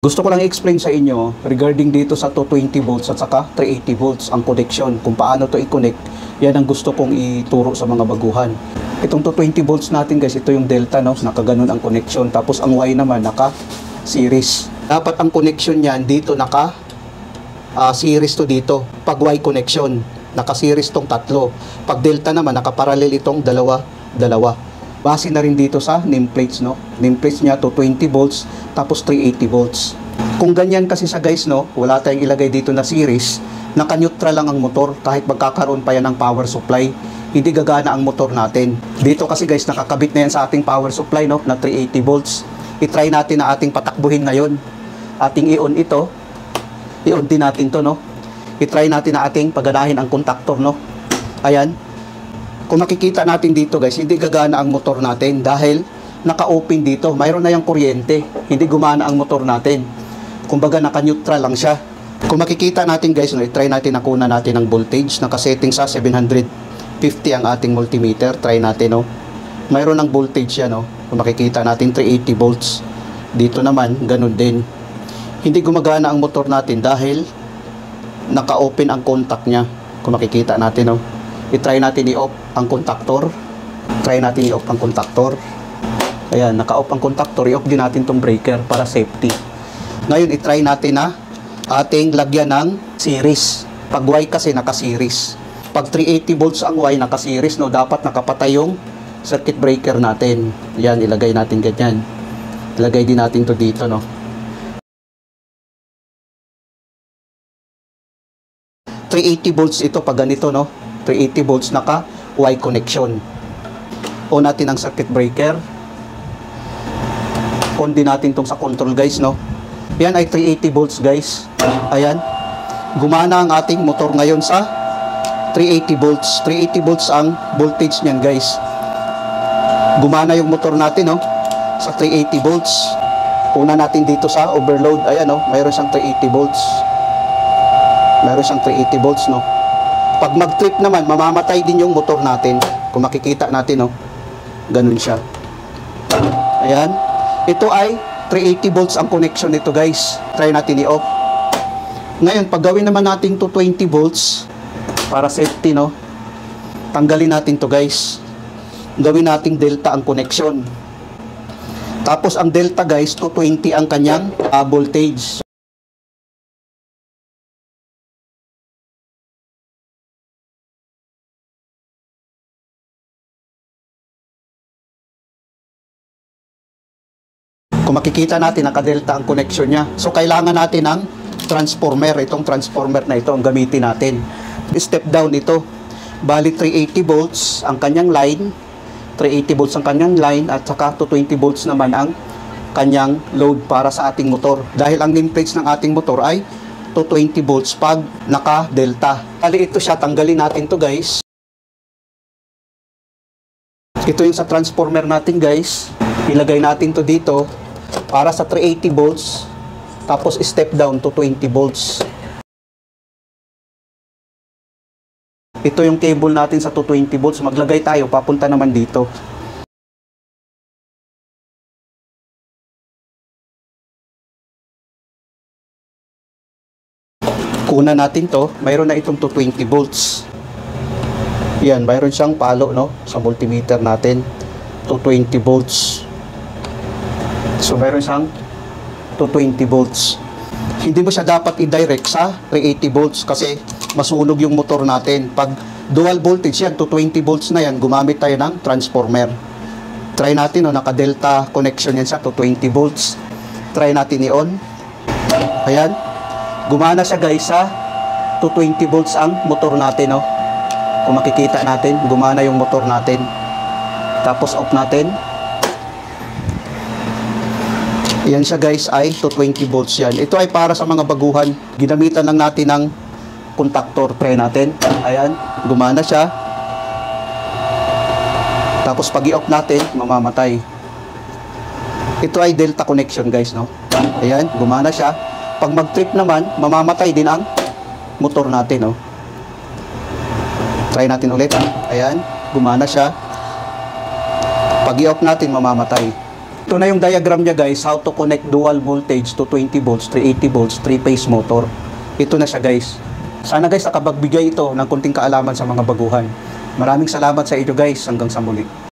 Gusto ko lang i-explain sa inyo regarding dito sa 220 volts at saka 380 volts ang connection, kung paano to i-connect. Yan ang gusto kong ituro sa mga baguhan. Itong 220 volts natin guys, ito yung delta, no? Nakaganon ang connection. Tapos ang Y naman naka series. Dapat ang connection niyan dito naka series to dito. Pag Y connection, naka series tong tatlo. Pag delta naman naka parallel itong dalawa. Base na rin dito sa nameplates, no? Nameplates niya 220 volts tapos 380 volts. Kung ganyan kasi sa guys, no, wala tayong ilagay dito na series, naka-neutral lang ang motor kahit magkakaroon pa yan ng power supply, hindi gagana ang motor natin. Dito kasi guys, nakakabit na yan sa ating power supply, no, na 380 volts. I-try natin na ating patakbuhin ngayon. Ating i-on ito. I-on din natin to, no. I-try natin na ating paganahin ang contactor, no. Ayan. Kung makikita natin dito guys, hindi gagana ang motor natin dahil naka-open dito. Mayroon na yung kuryente. Hindi gumana ang motor natin. Kumbaga naka-neutral lang siya. Kung makikita natin guys, no, i-try natin na kunan natin ang voltage. Naka-setting sa 750 ang ating multimeter. Try natin, no. Mayroon ng voltage yan, no. Kung makikita natin 380 volts. Dito naman, ganun din. Hindi gumagana ang motor natin dahil naka-open ang contact niya. Kung makikita natin, no. I-try natin i-off ang contactor. Try natin i-off ang contactor. Ayan, naka-off ang contactor. I-off din natin tong breaker para safety. Ngayon, i-try natin na ating lagyan ng series. Pag Y kasi naka-series. Pag 380 volts ang Y naka-series, no, dapat nakapatay yung circuit breaker natin. Ayan, ilagay natin ganyan. Ilagay din natin to dito, no. .380 volts ito pag ganito, no. 380 volts naka Y connection. On natin ang circuit breaker. On din natin tong sa control guys, no. Yan ay 380 volts guys. Ayan. Gumana ang ating motor ngayon sa 380 volts. 380 volts ang voltage niyan guys. Gumana yung motor natin, no, sa 380 volts. Una natin dito sa overload. Ayan, no, mayroon siyang 380 volts. Mayroon siyang 380 volts, no. Pag mag-trip naman, mamamatay din yung motor natin. Kung makikita natin, no, ganun siya. Ayan. Ito ay 380 volts ang connection nito guys. Try natin i-off. Ngayon, pag gawin naman natin to 20 volts para safety, no, tanggalin natin to guys. Gawin nating delta ang connection. Tapos ang delta guys, 220 ang kanyang voltage. Kung makikita natin, naka-delta ang connection niya. So, kailangan natin ng transformer. Itong transformer na ito ang gamitin natin. Step down ito. Bali, 380 volts ang kanyang line. 380 volts ang kanyang line. At saka 220 volts naman ang kanyang load para sa ating motor. Dahil ang nameplates ng ating motor ay 220 volts pag naka-delta. Bali, ito siya. Tanggalin natin to guys. Ito yung sa transformer natin guys. Ilagay natin to dito para sa 380 volts, tapos step down to 20 volts. Ito yung cable natin sa 220 volts. Maglagay tayo, papunta naman dito. Kuna natin to, mayroon na itong 220 volts. Yan, mayroon siyang palo, no, sa multimeter natin. 220 volts. So, meron siyang 220 volts. Hindi mo siya dapat i-direct sa 380 volts kasi masunog yung motor natin. Pag dual voltage yan, 220 volts na yan, gumamit tayo ng transformer. Try natin, no, naka-delta connection yan sa 220 volts. Try natin i-on. Ayan. Gumana siya guys sa 220 volts ang motor natin, no. Kung makikita natin, gumana yung motor natin. Tapos off natin. Yan siya guys ay 220 volts yan. Ito ay para sa mga baguhan. Ginamitan lang natin ng contactor. Try natin. Ayan, gumana siya. Tapos pag i-off natin, mamamatay. Ito ay delta connection guys, no. Ayan, gumana siya. Pag mag-trip naman, mamamatay din ang motor natin, no. Try natin ulit. Ayan, gumana siya. Pag i-off natin, mamamatay. Ito na yung diagram niya guys, how to connect dual voltage to 20 volts, 380 volts, 3-phase motor. Ito na siya guys. Sana guys nakapagbigay ito ng konting kaalaman sa mga baguhan. Maraming salamat sa inyo guys, hanggang sa muli.